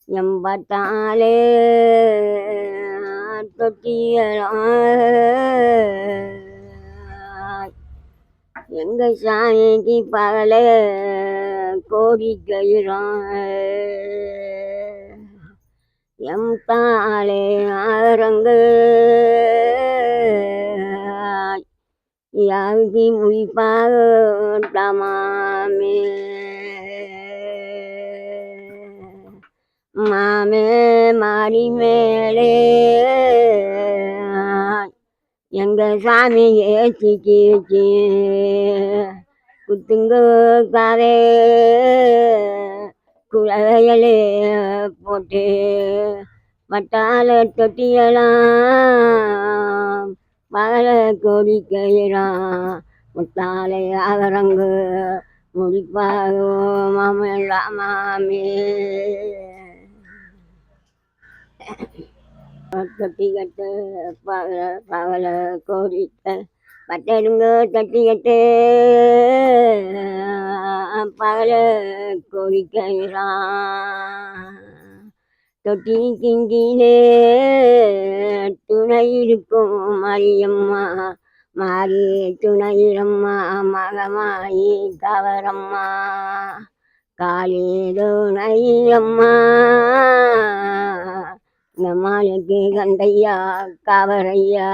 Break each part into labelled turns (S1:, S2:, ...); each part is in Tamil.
S1: எம்பத்தாலே தொட்டியலாம் எங்க சாமிக்கு பகல கோரிக்கையிறான் எம் தாளே ஆரங்கு யாகி முடிப்பாக தமாமே மாமே மாடி மேலே எங்க சாமி ஏற்றி கீழ்ச்சி குத்துங்க காதே குழையலே போட்டு மட்டால தொட்டியலாம் பகல கோரிக்கையிறான் முத்தாலே அவரங்கு முடிப்பாகோ மாமல்லா மாமே தொட்டி கட்டு பகல கோரிக்கை பட்டருங்க தட்டி கட்டு பகல கோரிக்கையிறான் தொட்டி கிங்கிலே துணை இருக்கும் மரியம்மா மாறி துணையிரம்மா மகமாயி கவரம்மா காளி துணையம்மா நம்மளுக்கு கந்தையா கவரையா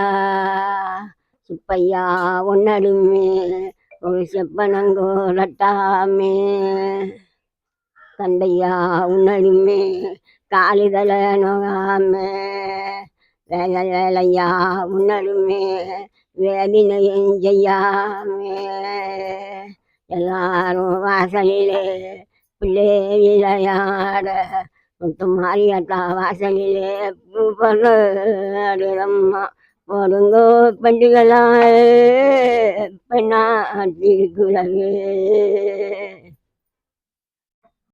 S1: சுப்பையா ஒன்னடுமே ஒரு செப்பனங்கோலட்டாமே கந்தையா உன்னடுமே காலிதல நோகாமே வேலை வேலையா உன்னடுமே வேதினையும் செய்யாமே எல்லாரும் வாசலிலே பிள்ளை விளையாட முத்து மாரியாத்தா வாசலிலே பூ பண்ணுறம்மா போடுங்கோ பெண்டுகளா பெண்ணா திருக்குறவே